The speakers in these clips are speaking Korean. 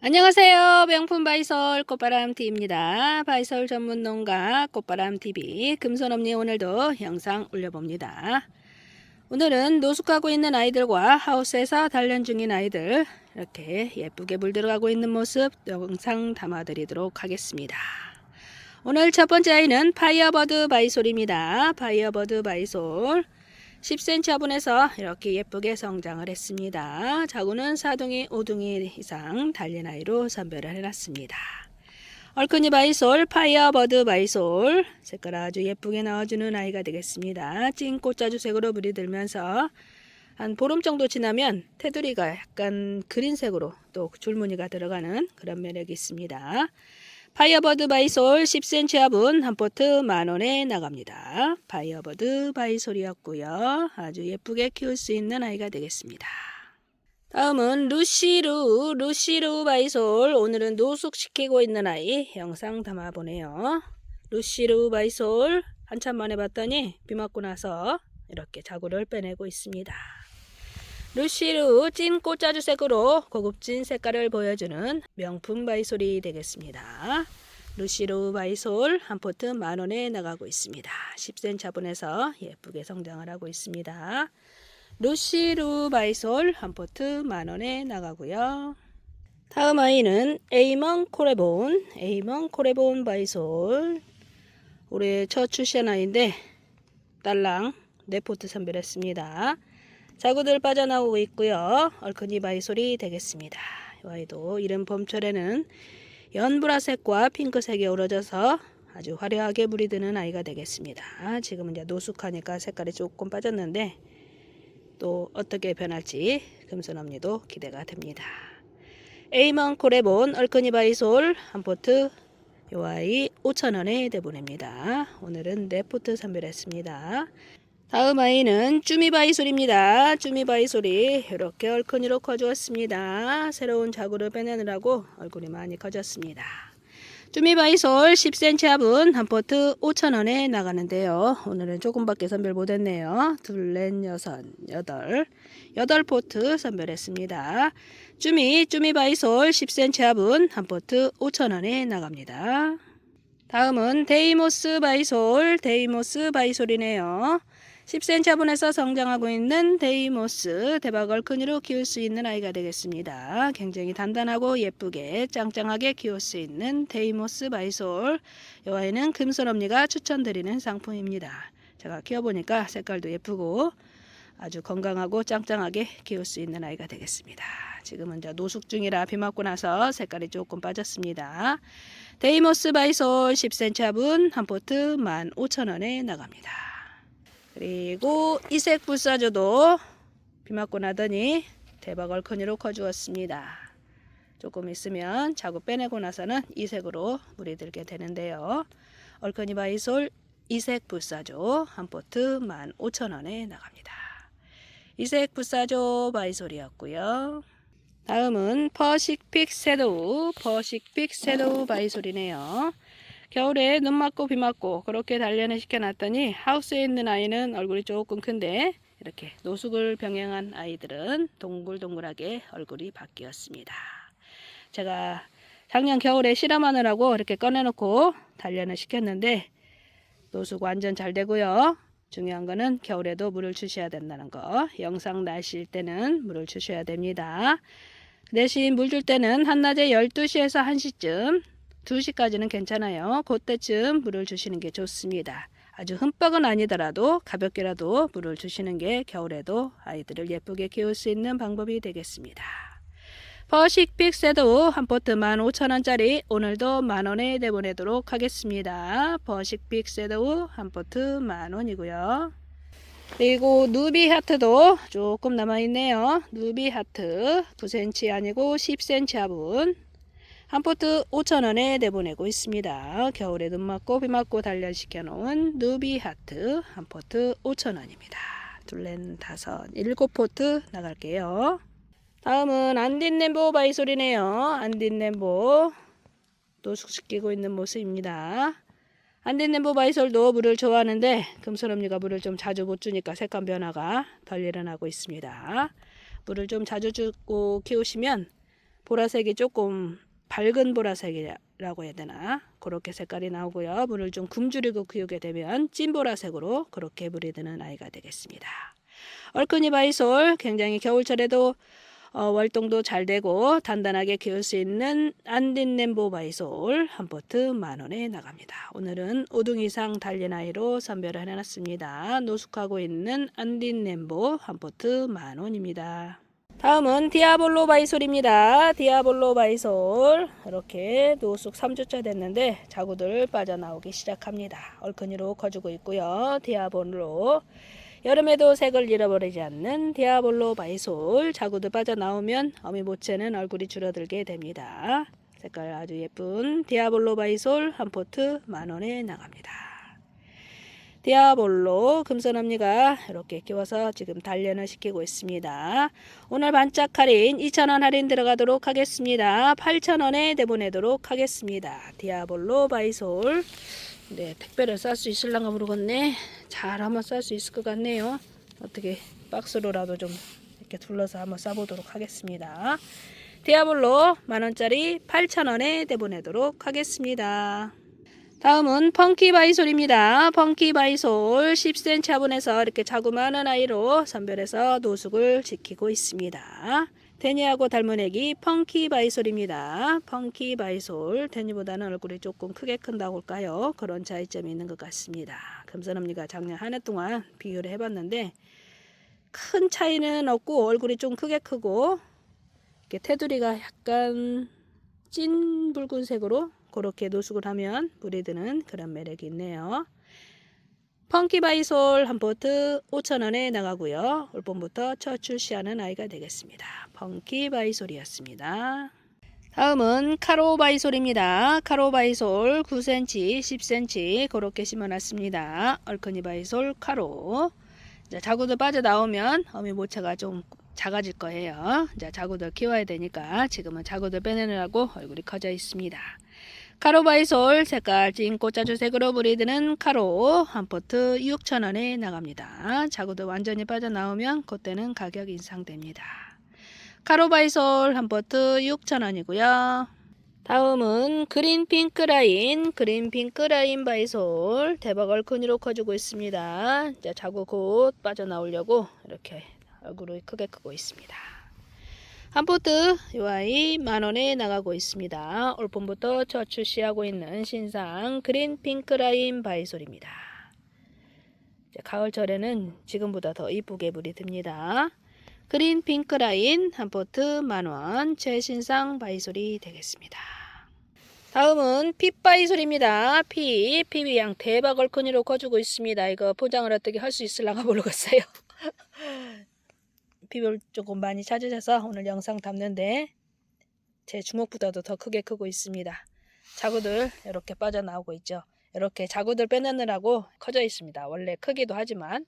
안녕하세요. 명품 바이솔 꽃바람TV입니다. 바이솔 전문 농가 꽃바람TV 금손엄니 오늘도 영상 올려봅니다. 오늘은 노숙하고 있는 아이들과 하우스에서 단련 중인 아이들 이렇게 예쁘게 물 들어가고 있는 모습 영상 담아드리도록 하겠습니다. 오늘 첫 번째 아이는 파이어버드 바이솔입니다. 파이어버드 바이솔 10cm 화분에서 이렇게 예쁘게 성장을 했습니다. 자구는 4둥이 5둥이 이상 달린 아이로 선별을 해놨습니다. 얼큰이 바이솔 파이어버드 바이솔 색깔 아주 예쁘게 나와주는 아이가 되겠습니다. 찐 꽃자주색으로 물이 들면서 한 보름 정도 지나면 테두리가 약간 그린색으로 또 줄무늬가 들어가는 그런 매력이 있습니다. 파이어버드 바이솔 10cm 화분 한 포트 10,000원에 나갑니다. 파이어버드 바이솔이었고요. 아주 예쁘게 키울 수 있는 아이가 되겠습니다. 다음은 루시루 바이솔. 오늘은 노숙시키고 있는 아이 영상 담아보네요. 루시루 바이솔 한참 만에 봤더니 비 맞고 나서 이렇게 자구를 빼내고 있습니다. 루시루 찐 꽃자주색으로 고급진 색깔을 보여주는 명품 바이솔이 되겠습니다. 루시루 바이솔 한 포트 10,000원에 나가고 있습니다. 10cm 화분에서 예쁘게 성장을 하고 있습니다. 루시루 바이솔 한 포트 10,000원에 나가고요. 다음 아이는 에이먼 코레본 바이솔. 올해 첫 출시한 아이인데 딸랑 4포트 선별했습니다. 자구들 빠져나오고 있고요. 얼큰이 바이솔이 되겠습니다. 이 아이도 이른 봄철에는 연보라색과 핑크색이 어우러져서 아주 화려하게 물이 드는 아이가 되겠습니다. 지금은 이제 노숙하니까 색깔이 조금 빠졌는데 또 어떻게 변할지 금손엄니도 기대가 됩니다. 에이먼 코레본 얼큰이 바이솔 한 포트 이 아이 5,000원에 내보냅니다. 오늘은 4포트 선별했습니다. 다음 아이는 쭈미바이솔입니다. 쭈미바이솔이 이렇게 얼큰이로 커주었습니다. 새로운 자구를 빼내느라고 얼굴이 많이 커졌습니다. 쭈미바이솔 10cm 화분 한 포트 5,000원에 나가는데요. 오늘은 조금밖에 선별 못했네요. 둘, 넷, 여섯, 여덟 포트 선별했습니다. 쭈미바이솔 10cm 화분 한 포트 5,000원에 나갑니다. 다음은 데이모스 바이솔이네요. 10cm 화분에서 성장하고 있는 데이모스 대박 얼큰이로 키울 수 있는 아이가 되겠습니다. 굉장히 단단하고 예쁘게 짱짱하게 키울 수 있는 데이모스 바이솔. 이 아이는 금손엄니가 추천드리는 상품입니다. 제가 키워보니까 색깔도 예쁘고 아주 건강하고 짱짱하게 키울 수 있는 아이가 되겠습니다. 지금은 노숙 중이라 비 맞고 나서 색깔이 조금 빠졌습니다. 데이모스 바이솔 10cm 화분 한 포트 15,000원에 나갑니다. 그리고 이색 불사조도 비 맞고 나더니 대박 얼큰이로 커주었습니다. 조금 있으면 자구 빼내고 나서는 이색으로 물이 들게 되는데요. 얼큰이 바이솔 이색 불사조 한 포트 15,000원에 나갑니다. 이색 불사조 바이솔이었고요. 다음은 퍼식픽 섀도우 바이솔이네요. 겨울에 눈 맞고 비 맞고 그렇게 단련을 시켜놨더니 하우스에 있는 아이는 얼굴이 조금 큰데 이렇게 노숙을 병행한 아이들은 동글동글하게 얼굴이 바뀌었습니다. 제가 작년 겨울에 실험하느라고 이렇게 꺼내놓고 단련을 시켰는데 노숙 완전 잘 되고요. 중요한 거는 겨울에도 물을 주셔야 된다는 거. 영상 날씨일 때는 물을 주셔야 됩니다. 대신 물 줄 때는 한낮에 12시에서 1시쯤 2시까지는 괜찮아요. 그때쯤 물을 주시는 게 좋습니다. 아주 흠뻑은 아니더라도 가볍게라도 물을 주시는 게 겨울에도 아이들을 예쁘게 키울 수 있는 방법이 되겠습니다. 퍼식픽 섀도우 한 포트 15,000원짜리 오늘도 10,000원에 내보내도록 하겠습니다. 퍼식픽 섀도우 한 포트 10,000원이고요. 그리고 누비 하트도 조금 남아있네요. 누비 하트 9cm 아니고 10cm 화분 한 포트 5,000원에 내보내고 있습니다. 겨울에 눈 맞고 비 맞고 단련시켜 놓은 누비 하트 한 포트 5,000원입니다. 둘넷 다섯 7포트 나갈게요. 다음은 안딘nem보 바이솔이네요. 안딘nem보 노숙시키고 있는 모습입니다. 안딘nem보 바이솔도 물을 좋아하는데 금손엄니가 물을 좀 자주 못 주니까 색감 변화가 덜 일어나고 있습니다. 물을 좀 자주 주고 키우시면 보라색이 조금 밝은 보라색이라고 해야 되나, 그렇게 색깔이 나오고요. 물을 좀 굶주리고 키우게 되면 찐보라색으로 그렇게 물이 드는 아이가 되겠습니다. 얼큰이 바이솔 굉장히 겨울철에도 월동도 잘 되고 단단하게 키울 수 있는 안딘넨보 바이솔 한 포트 10,000원에 나갑니다. 오늘은 5등 이상 달린 아이로 선별을 해놨습니다. 노숙하고 있는 안딘넨보 한 포트 10,000원입니다. 다음은 디아볼로 바이솔입니다. 디아볼로 바이솔 이렇게 노숙 3주차 됐는데 자구들 빠져나오기 시작합니다. 얼큰이로 커주고 있고요. 디아볼로 여름에도 색을 잃어버리지 않는 디아볼로 바이솔. 자구들 빠져나오면 어미 모체는 얼굴이 줄어들게 됩니다. 색깔 아주 예쁜 디아볼로 바이솔 한 포트 10,000원에 나갑니다. 디아볼로 금손언니가 이렇게 끼워서 지금 단련을 시키고 있습니다. 오늘 반짝 할인 2,000원 할인 들어가도록 하겠습니다. 8,000원에 내보내도록 하겠습니다. 디아볼로 바이솔. 네, 택배를 쌀 수 있을랑가 모르겠네. 잘 한번 쌀 수 있을 것 같네요. 어떻게 박스로라도 좀 이렇게 둘러서 한번 싸보도록 하겠습니다. 디아볼로 10,000원짜리 8,000원에 내보내도록 하겠습니다. 다음은 펑키 바이솔입니다. 펑키 바이솔 10cm 화분에서 이렇게 자그마한 아이로 선별해서 노숙을 지키고 있습니다. 데니하고 닮은 애기 펑키 바이솔입니다. 펑키 바이솔. 데니보다는 얼굴이 조금 크게 큰다고 할까요? 그런 차이점이 있는 것 같습니다. 금손언니가 작년 한 해 동안 비교를 해봤는데 큰 차이는 없고 얼굴이 좀 크게 크고 이렇게 테두리가 약간 찐 붉은색으로 그렇게 노숙을 하면 물이 드는 그런 매력이 있네요. 펑키 바이솔 한 포트 5,000원에 나가고요. 올 봄부터 첫 출시하는 아이가 되겠습니다. 펑키 바이솔이었습니다. 다음은 카로 바이솔입니다. 카로 바이솔 9cm, 10cm 그렇게 심어놨습니다. 얼큰이 바이솔 카로. 이제 자구들 빠져나오면 어미 모체가 좀 작아질 거예요. 이제 자구들 키워야 되니까 지금은 자구들 빼내느라고 얼굴이 커져 있습니다. 카로 바이솔 색깔 찐 꽃자주색으로 물이 드는 카로 한 포트 6,000원에 나갑니다. 자구들 완전히 빠져나오면 그때는 가격 인상됩니다. 카로 바이솔 한 포트 6,000원이고요. 다음은 그린 핑크 라인 바이솔. 대박 얼큰이로 커지고 있습니다. 이제 자구 곧 빠져나오려고 이렇게 얼굴이 크게 크고 있습니다. 한 포트 이 아이 10,000원에 나가고 있습니다. 올 봄부터 첫 출시하고 있는 신상 그린 핑크 라인 바이솔입니다. 가을철에는 지금보다 더 이쁘게 물이 듭니다. 그린 핑크 라인 한 포트 10,000원 최신상 바이솔이 되겠습니다. 다음은 핍 바이솔입니다. 핍이 양 대박 얼큰이로 커주고 있습니다. 이거 포장을 어떻게 할 수 있을랑가 모르겠어요. 핍을 조금 많이 찾으셔서 오늘 영상 담는데 제 주먹보다도 더 크게 크고 있습니다. 자구들 이렇게 빠져나오고 있죠. 이렇게 자구들 빼내느라고 커져 있습니다. 원래 크기도 하지만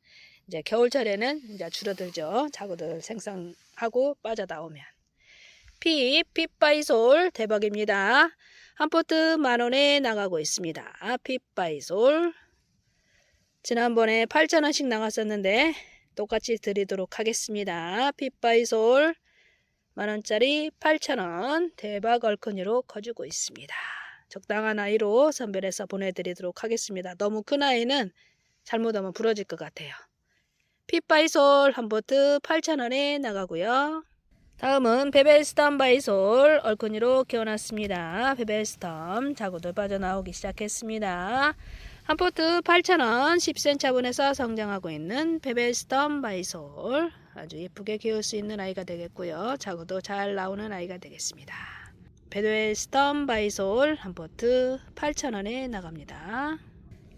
이제 겨울철에는 이제 줄어들죠. 자구들 생성하고 빠져나오면. 핍 바이솔 대박입니다. 한 포트 10,000원에 나가고 있습니다. 핍 바이솔. 지난번에 8,000원씩 나갔었는데 똑같이 드리도록 하겠습니다. 핍 바이솔 10,000원짜리 8,000원 대박 얼큰이로 커주고 있습니다. 적당한 아이로 선별해서 보내드리도록 하겠습니다. 너무 큰 아이는 잘못하면 부러질 것 같아요. 핍 바이솔 한 포트 8,000원에 나가고요. 다음은 베벨스톰 바이솔 얼큰이로 키워놨습니다. 베벨스톰 자구들 빠져나오기 시작했습니다. 한 포트 8,000원 10cm 화분에서 성장하고 있는 베벨스톰 바이솔. 아주 예쁘게 키울 수 있는 아이가 되겠고요. 자구도 잘 나오는 아이가 되겠습니다. 베벨스톰 바이솔 한 포트 8,000원에 나갑니다.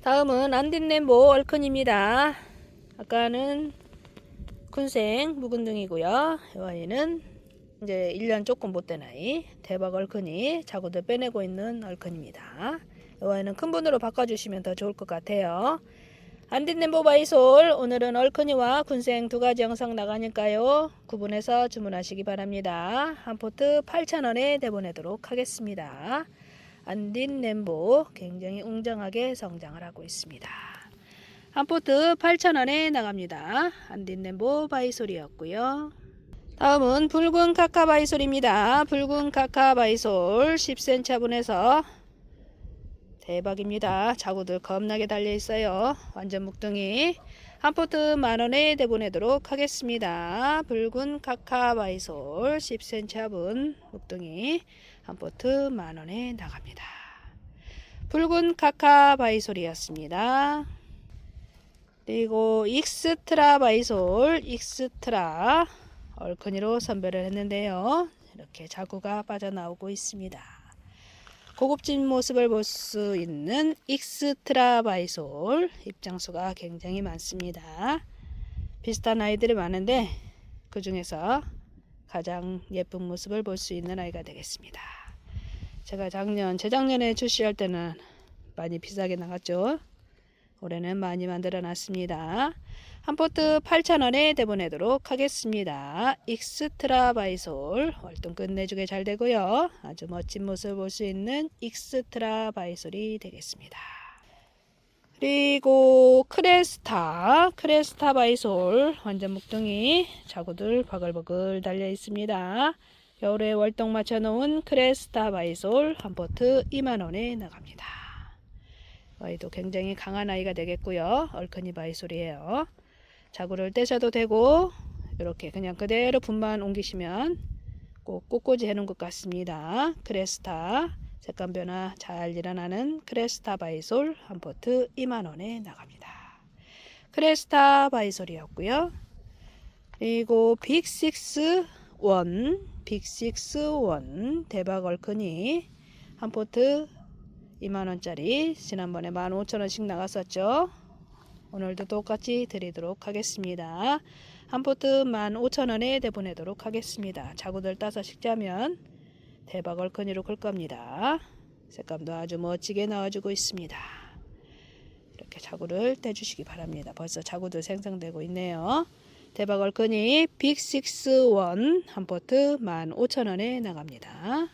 다음은 안딘넨보 얼큰입니다. 아까는 군생 묵은둥이고요. 이 아이는 이제 1년 조금 못된 아이 대박 얼큰이 자구들 빼내고 있는 얼큰입니다. 이 아이는 큰 분으로 바꿔주시면 더 좋을 것 같아요. 안딘넨보 바이솔 오늘은 얼큰이와 군생 두 가지 영상 나가니까요. 구분해서 주문하시기 바랍니다. 한 포트 8,000원에 내보내도록 하겠습니다. 안딘넨보 굉장히 웅장하게 성장을 하고 있습니다. 한 포트 8,000원에 나갑니다. 안딘넨보 바이솔이었고요. 다음은 붉은 카카바이솔입니다. 붉은 카카바이솔 10cm 화분에서 대박입니다. 자구들 겁나게 달려있어요. 완전 묵둥이. 한 포트 만원에 내보내도록 하겠습니다. 붉은 카카바이솔 10cm 화분 묵둥이 한 포트 만원에 나갑니다. 붉은 카카바이솔이었습니다. 그리고 익스트라 바이솔 익스트라 얼큰이로 선별을 했는데요. 이렇게 자구가 빠져나오고 있습니다. 고급진 모습을 볼 수 있는 익스트라 바이솔 입장수가 굉장히 많습니다. 비슷한 아이들이 많은데 그 중에서 가장 예쁜 모습을 볼 수 있는 아이가 되겠습니다. 제가 재작년에 출시할 때는 많이 비싸게 나갔죠. 올해는 많이 만들어 놨습니다. 한 포트 8,000원에 내보내도록 하겠습니다. 익스트라 바이솔 월동 끝내주게 잘 되고요. 아주 멋진 모습을 볼 수 있는 익스트라 바이솔이 되겠습니다. 그리고 크레스타 바이솔 완전 묵둥이 자구들 버글버글 달려 있습니다. 겨울에 월동 맞춰 놓은 크레스타 바이솔 한 포트 2만원에 나갑니다. 아이도 굉장히 강한 아이가 되겠고요. 얼큰이 바이솔이에요. 자구를 떼셔도 되고 이렇게 그냥 그대로 분만 옮기시면 꼭 꽃꽂이 해놓은 것 같습니다. 크레스타 색감 변화 잘 일어나는 크레스타 바이솔 한 포트 2만원에 나갑니다. 크레스타 바이솔이었고요. 그리고 빅6 대박 얼큰이 한 포트 2만원짜리 지난번에 15,000원씩 나갔었죠. 오늘도 똑같이 드리도록 하겠습니다. 한 포트 15,000원에 내보내도록 하겠습니다. 자구들 따서 식자면 대박 얼큰이로 클 겁니다. 색감도 아주 멋지게 나와주고 있습니다. 이렇게 자구를 떼주시기 바랍니다. 벌써 자구들 생성되고 있네요. 대박 얼큰이 빅6 한 포트 15,000원에 나갑니다.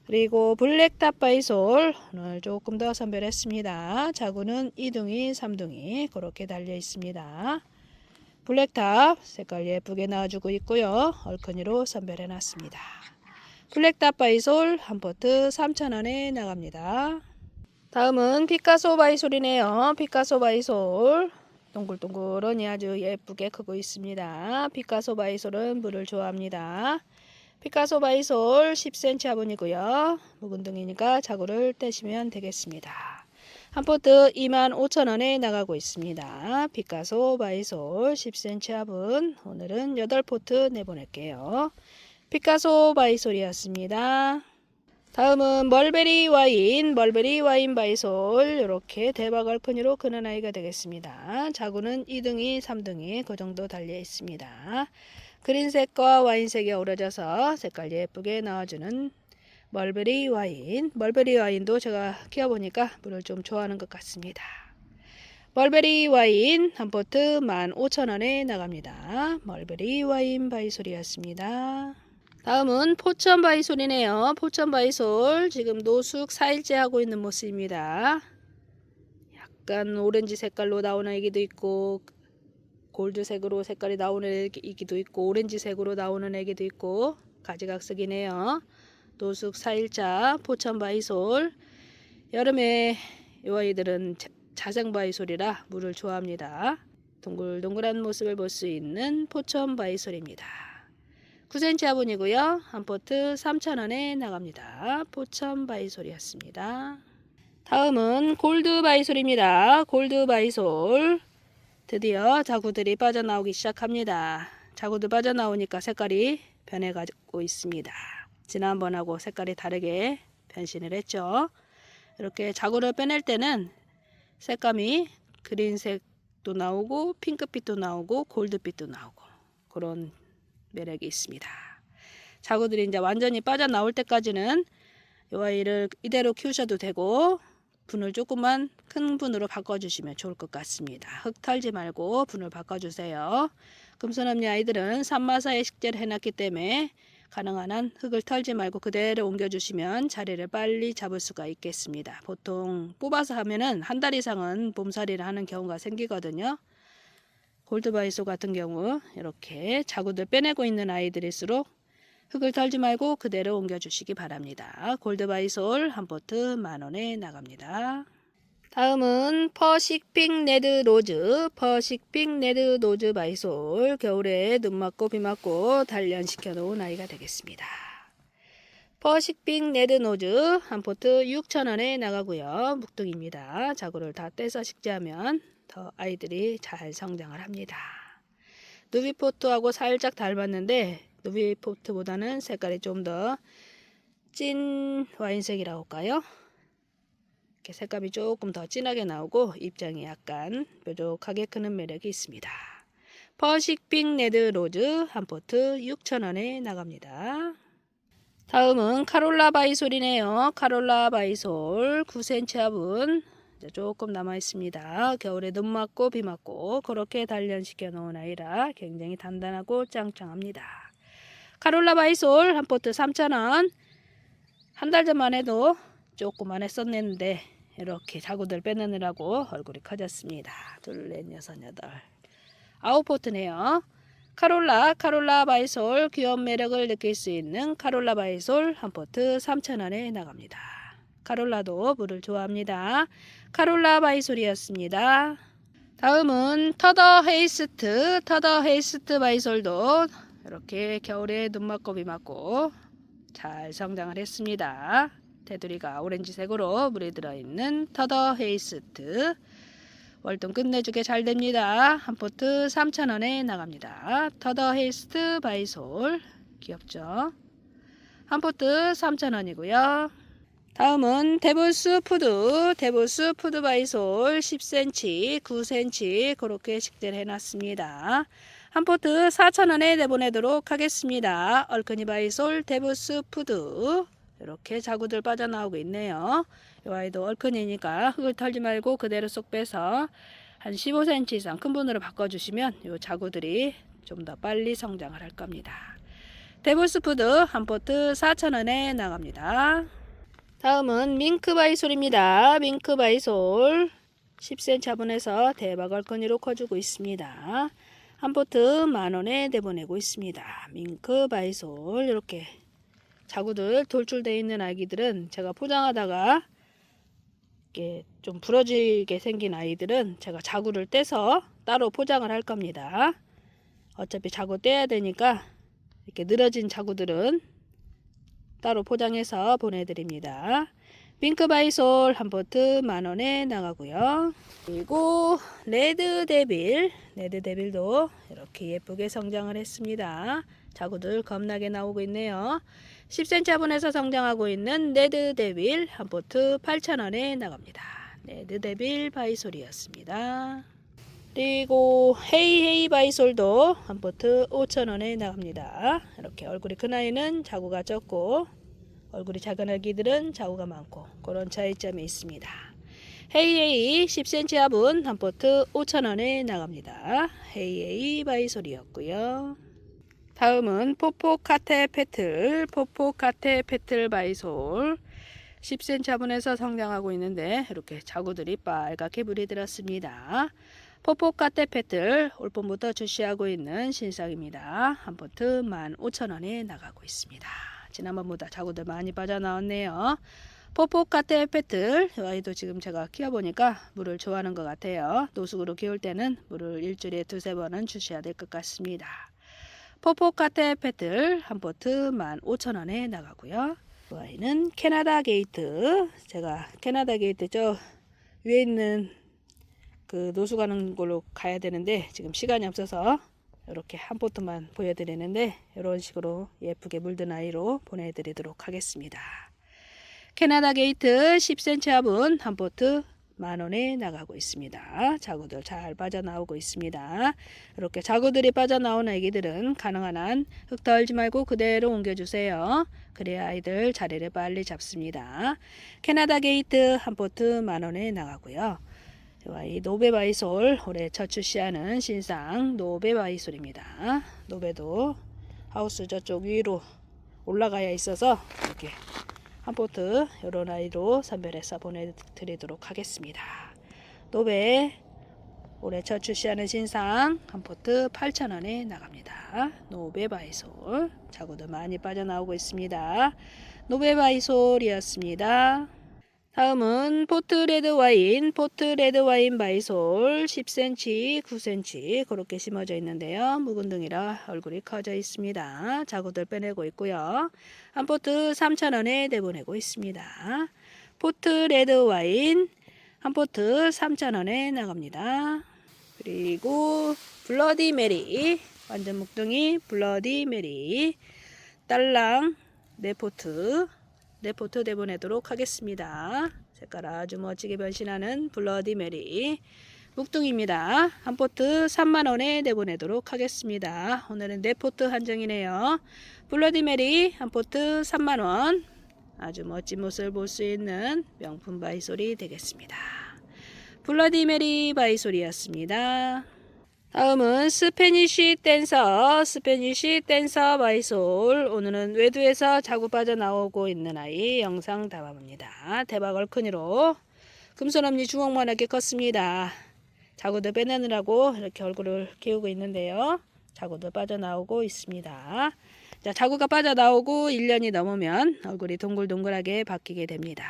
그리고 블랙탑 바이솔 오늘 조금 더 선별했습니다. 자구는 2둥이 3둥이 그렇게 달려 있습니다. 블랙탑 색깔 예쁘게 나와주고 있고요. 얼큰이로 선별해 놨습니다. 블랙탑 바이솔 한 포트 3,000원에 나갑니다. 다음은 피카소 바이솔이네요. 피카소 바이솔 동글동글하니 아주 예쁘게 크고 있습니다. 피카소 바이솔은 물을 좋아합니다. 피카소 바이솔 10cm 화분이고요. 묵은 둥이니까 자구를 떼시면 되겠습니다. 한 포트 25,000원에 나가고 있습니다. 피카소 바이솔 10cm 화분 오늘은 8포트 내보낼게요. 피카소 바이솔이었습니다. 다음은 멀베리 와인 바이솔 이렇게 대박 얼큰이로 크는 아이가 되겠습니다. 자구는 2둥이 3둥이 그 정도 달려 있습니다. 그린색과 와인색이 어우러져서 색깔 예쁘게 나와주는 멀베리 와인도 제가 키워보니까 물을 좀 좋아하는 것 같습니다. 멀베리 와인 한 포트 15,000원에 나갑니다. 멀베리 와인 바이솔이었습니다. 다음은 포천 바이솔이네요. 포천 바이솔 지금 노숙 4일째 하고 있는 모습입니다. 약간 오렌지 색깔로 나오는 애기도 있고 골드색으로 색깔이 나오는 애기도 있고 오렌지색으로 나오는 애기도 있고 가지각색이네요. 노숙 4일차 포천 바이솔 여름에 이 아이들은 자생 바이솔이라 물을 좋아합니다. 동글동글한 모습을 볼 수 있는 포천 바이솔입니다. 9cm 화분이고요. 한 포트 3,000원에 나갑니다. 포천 바이솔이었습니다. 다음은 골드 바이솔입니다. 골드 바이솔 드디어 자구들이 빠져나오기 시작합니다. 자구들 빠져나오니까 색깔이 변해가고 있습니다. 지난번하고 색깔이 다르게 변신을 했죠. 이렇게 자구를 빼낼 때는 색감이 그린색도 나오고 핑크빛도 나오고 골드빛도 나오고 그런 매력이 있습니다. 자구들이 이제 완전히 빠져나올 때까지는 이 아이를 이대로 키우셔도 되고 분을 조금만 큰 분으로 바꿔주시면 좋을 것 같습니다. 흙 털지 말고 분을 바꿔주세요. 금손엄니 아이들은 산마사에 식재를 해놨기 때문에 가능한 한 흙을 털지 말고 그대로 옮겨주시면 자리를 빨리 잡을 수가 있겠습니다. 보통 뽑아서 하면은 한 달 이상은 몸살이를 하는 경우가 생기거든요. 골드바이솔 같은 경우 이렇게 자구들 빼내고 있는 아이들일수록 흙을 털지 말고 그대로 옮겨주시기 바랍니다. 골드바이솔 한 포트 10,000원에 나갑니다. 다음은 퍼식핑 레드 로즈, 퍼식핑 레드 로즈 바이솔. 겨울에 눈 맞고 비 맞고 단련시켜 놓은 아이가 되겠습니다. 퍼식핑 레드 노즈 한 포트 6,000원에 나가고요. 묵둥입니다. 자구를 다 떼서 식재하면 더 아이들이 잘 성장을 합니다. 누비포트하고 살짝 닮았는데 누비포트보다는 색깔이 좀 더 찐 와인색이라고 할까요? 이렇게 색감이 조금 더 진하게 나오고 입장이 약간 뾰족하게 크는 매력이 있습니다. 퍼식핑 레드 로즈 한 포트 6,000원에 나갑니다. 다음은 카롤라 바이솔이네요. 카롤라 바이솔 9cm 화분 조금 남아 있습니다. 겨울에 눈 맞고 비 맞고 그렇게 단련시켜 놓은 아이라 굉장히 단단하고 짱짱합니다. 카롤라 바이솔 한 포트 3,000원. 한 달 전만 해도 조금만 했었는데 이렇게 자구들 빼내느라고 얼굴이 커졌습니다. 둘, 넷, 여섯, 여덟, 9포트네요. 카롤라 바이솔 귀여운 매력을 느낄 수 있는 카롤라 바이솔 한 포트 3,000원에 나갑니다. 카롤라도 물을 좋아합니다. 카롤라 바이솔이었습니다. 다음은 터더 헤이스트 바이솔도 이렇게 겨울에 눈 맞고 비 맞고 잘 성장을 했습니다. 테두리가 오렌지색으로 물이 들어있는 터더 헤이스트 월동 끝내주게 잘 됩니다. 한 포트 3,000원에 나갑니다. 터더 헤이스트 바이솔 귀엽죠? 한 포트 3,000원이고요. 다음은 데보스 푸드 바이솔 10cm, 9cm 그렇게 식재를 해놨습니다. 한 포트 4,000원에 내보내도록 하겠습니다. 얼큰이 바이솔 데보스 푸드 이렇게 자구들 빠져나오고 있네요. 이 아이도 얼큰이니까 흙을 털지 말고 그대로 쏙 빼서 한 15cm 이상 큰 분으로 바꿔주시면 이 자구들이 좀 더 빨리 성장을 할 겁니다. 데보스 푸드 한 포트 4,000원에 나갑니다. 다음은 밍크 바이솔입니다. 밍크 바이솔 10cm 화분에서 대박 얼큰이로 커주고 있습니다. 한 포트 10,000원에 내보내고 있습니다. 밍크 바이솔 이렇게 자구들 돌출되어 있는 아기들은 제가 포장하다가 이렇게 좀 부러지게 생긴 아이들은 제가 자구를 떼서 따로 포장을 할 겁니다. 어차피 자구 떼야 되니까 이렇게 늘어진 자구들은 따로 포장해서 보내드립니다. 핑크 바이솔 한 포트 10,000원에 나가고요. 그리고 레드 데빌도 이렇게 예쁘게 성장을 했습니다. 자구들 겁나게 나오고 있네요. 10cm 화분에서 성장하고 있는 레드 데빌 한 포트 8,000원에 나갑니다. 레드 데빌 바이솔이었습니다. 그리고 헤이 바이솔도 한 포트 5,000원에 나갑니다. 이렇게 얼굴이 큰 아이는 자구가 적고 얼굴이 작은 아기들은 자구가 많고 그런 차이점이 있습니다. 헤이 10cm 화분 한 포트 5,000원에 나갑니다. 헤이 바이솔이었고요. 다음은 포포카테 페틀 바이솔 10cm 화분에서 성장하고 있는데 이렇게 자구들이 빨갛게 물이 들었습니다. 포포카테 페틀 올봄부터 출시하고 있는 신상입니다. 한 포트 15,000원에 나가고 있습니다. 지난번보다 자구들 많이 빠져나왔네요. 포포카테 페틀 이 아이도 지금 제가 키워보니까 물을 좋아하는 것 같아요. 노숙으로 키울 때는 물을 일주일에 2-3번은 주셔야 될 것 같습니다. 포포카테 페틀 한 포트 15,000원에 나가고요. 이 아이는 캐나다 게이트. 제가 캐나다 게이트 저 위에 있는 그 노수 가는 걸로 가야 되는데 지금 시간이 없어서 이렇게 한 포트만 보여드리는데 이런 식으로 예쁘게 물든 아이로 보내드리도록 하겠습니다. 캐나다 게이트 10cm 화분 한 포트 10,000원에 나가고 있습니다. 자구들 잘 빠져나오고 있습니다. 이렇게 자구들이 빠져나온 아기들은 가능한 한 흙 덜지 말고 그대로 옮겨주세요. 그래야 아이들 자리를 빨리 잡습니다. 캐나다 게이트 한 포트 10,000원에 나가고요. 이 노베 바이솔 올해 첫 출시하는 신상 노베 바이솔입니다. 노베도 하우스 저쪽 위로 올라가야 있어서 이렇게 한 포트 이런 아이로 선별해서 보내드리도록 하겠습니다. 노베 올해 첫 출시하는 신상 한 포트 8,000원에 나갑니다. 노베바이솔 자구도 많이 빠져나오고 있습니다. 노베바이솔이었습니다. 다음은 포트 레드와인 바이솔 10cm, 9cm 그렇게 심어져 있는데요. 묵은둥이라 얼굴이 커져 있습니다. 자구들 빼내고 있고요. 한 포트 3,000원에 내보내고 있습니다. 포트 레드와인 한 포트 3,000원에 나갑니다. 그리고 블러디 메리 완전 묵둥이 블러디 메리 딸랑 4포트 내보내도록 하겠습니다. 색깔 아주 멋지게 변신하는 블러디 메리 묵둥입니다. 한 포트 3만원에 내보내도록 하겠습니다. 오늘은 4포트 한정이네요. 블러디 메리 한 포트 3만원 아주 멋진 모습을 볼 수 있는 명품 바이솔이 되겠습니다. 블러디 메리 바이솔이었습니다. 다음은 스페니쉬 댄서 바이솔 오늘은 외두에서 자구 빠져나오고 있는 아이 영상 담아봅니다. 대박 얼큰이로 금손엄니 주먹만하게 컸습니다. 자구도 빼내느라고 이렇게 얼굴을 키우고 있는데요. 자구도 빠져나오고 있습니다. 자, 자구가 빠져나오고 1년이 넘으면 얼굴이 동글동글하게 바뀌게 됩니다.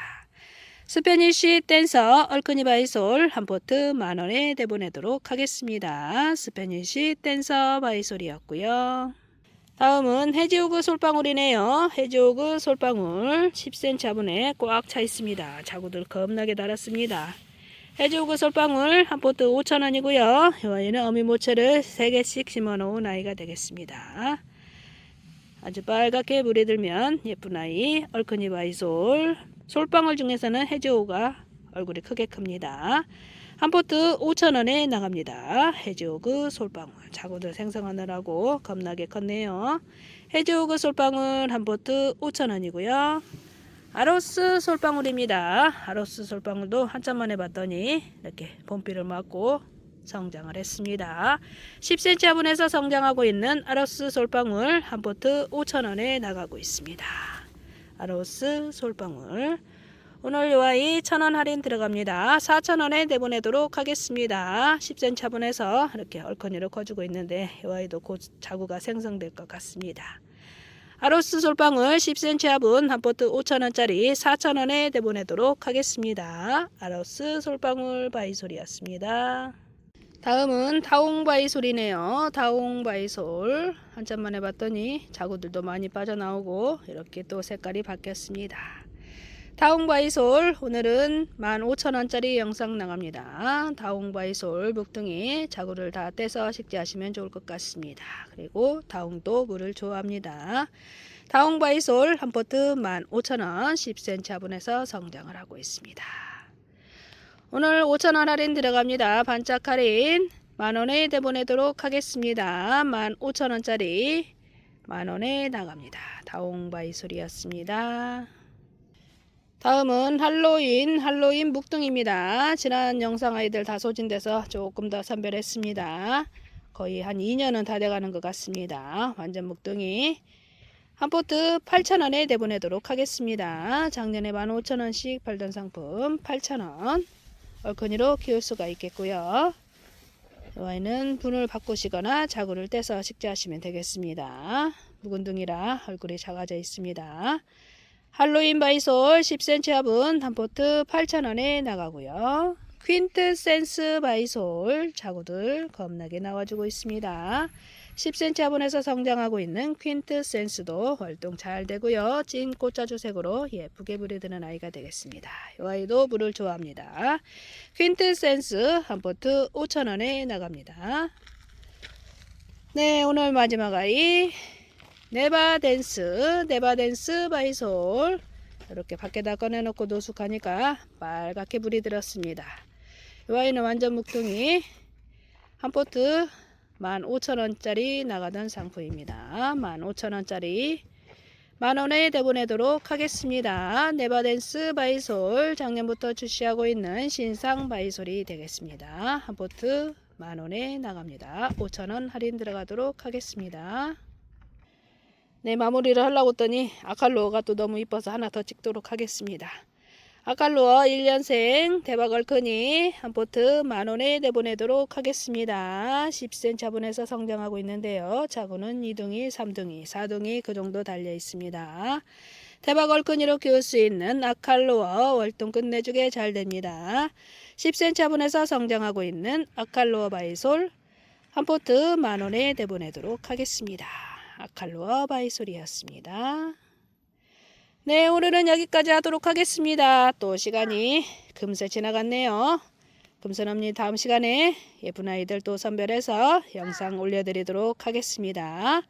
스페니쉬 댄서 얼큰이 바이솔 한 포트 만원에 내보내도록 하겠습니다. 스페니쉬 댄서 바이솔이었고요. 다음은 해지오그 솔방울이네요. 해지오그 솔방울 10cm 화분에 꽉 차 있습니다. 자구들 겁나게 달았습니다. 해지오그 솔방울 한 포트 5,000원이고요. 이 아이는 어미 모체를 3개씩 심어 놓은 아이가 되겠습니다. 아주 빨갛게 물이 들면 예쁜 아이 얼큰이 바이솔 솔방울 중에서는 해지오가 얼굴이 크게 큽니다. 한 포트 5,000원에 나갑니다. 해지오그 솔방울 자구들 생성하느라고 겁나게 컸네요. 해지오그 솔방울 한 포트 5,000원이고요. 아로스 솔방울입니다. 아로스 솔방울도 한참 만에 봤더니 이렇게 봄비를 맞고 성장을 했습니다. 10cm 화분에서 성장하고 있는 아로스 솔방울 한 포트 5,000원에 나가고 있습니다. 아로스 솔방울 오늘 요 아이 1,000원 할인 들어갑니다. 4,000원에 내보내도록 하겠습니다. 10cm 화분에서 이렇게 얼큰이로 커주고 있는데 요 아이도 곧 자구가 생성될 것 같습니다. 아로스 솔방울 10cm 화분 한 포트 5,000원짜리 4,000원에 내보내도록 하겠습니다. 아로스 솔방울 바이솔이었습니다. 다음은 다옹 바이솔이네요. 다옹 바이솔 한참 만에 봤더니 자구들도 많이 빠져나오고 이렇게 또 색깔이 바뀌었습니다. 다옹 바이솔 오늘은 15,000원짜리 영상 나갑니다. 다옹 바이솔 묵둥이 자구를 다 떼서 식재하시면 좋을 것 같습니다. 그리고 다옹도 물을 좋아합니다. 다옹 바이솔 한 포트 15,000원 10cm 화분에서 성장을 하고 있습니다. 오늘 5,000원 할인 들어갑니다. 반짝 할인 만원에 내보내도록 하겠습니다. 15,000원짜리 만원에 나갑니다. 다옹 바이솔이었습니다. 다음은 할로윈 묵둥입니다. 지난 영상 아이들 다 소진돼서 조금 더 선별했습니다. 거의 한 2년은 다 돼가는 것 같습니다. 완전 묵둥이 한 포트 8,000원에 내보내도록 하겠습니다. 작년에 15,000원씩 팔던 상품 8,000원 얼큰이로 키울 수가 있겠고요. 이 아이는 분을 바꾸시거나 자구를 떼서 식재하시면 되겠습니다. 묵은둥이라 얼굴이 작아져 있습니다. 할로윈 바이솔 10cm 화분 한 포트 8,000원에 나가고요. 퀸트센스 바이솔 자구들 겁나게 나와주고 있습니다. 10cm 화분에서 성장하고 있는 퀸트센스도 활동 잘 되고요. 찐 꽃자주색으로 예쁘게 물이 드는 아이가 되겠습니다. 이 아이도 물을 좋아합니다. 퀸트센스 한 포트 5,000원에 나갑니다. 네, 오늘 마지막 아이 네바댄스 바이솔 이렇게 밖에다 꺼내놓고 노숙하니까 빨갛게 물이 들었습니다. 이 아이는 완전 묵둥이 한 포트 15,000원짜리 나가던 상품입니다. 15,000원짜리 만원에 내보내도록 하겠습니다. 네바댄스 바이솔 작년부터 출시하고 있는 신상 바이솔이 되겠습니다. 한 포트 만원에 나갑니다. 5,000원 할인 들어가도록 하겠습니다. 네, 마무리를 하려고 했더니 아칼로가 또 너무 이뻐서 하나 더 찍도록 하겠습니다. 아칼루어 1년생 대박 얼큰이 한 포트 10,000원에 내보내도록 하겠습니다. 10cm 화분에서 성장하고 있는데요. 자구는 2둥이, 3둥이, 4둥이 그 정도 달려 있습니다. 대박 얼큰이로 키울 수 있는 아칼루어 월동 끝내주게 잘 됩니다. 10cm 화분에서 성장하고 있는 아칼루어 바이솔 한 포트 10,000원에 내보내도록 하겠습니다. 아칼루어 바이솔이었습니다. 네, 오늘은 여기까지 하도록 하겠습니다. 또 시간이 금세 지나갔네요. 금손언니 다음 시간에 예쁜 아이들 또 선별해서 영상 올려드리도록 하겠습니다.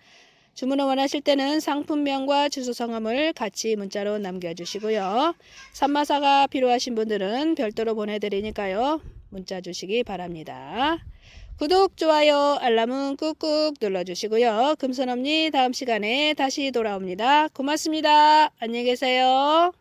주문을 원하실 때는 상품명과 주소 성함을 같이 문자로 남겨주시고요. 산마사가 필요하신 분들은 별도로 보내드리니까요. 문자 주시기 바랍니다. 구독, 좋아요, 알람은 꾹꾹 눌러주시고요. 금손언니 다음 시간에 다시 돌아옵니다. 고맙습니다. 안녕히 계세요.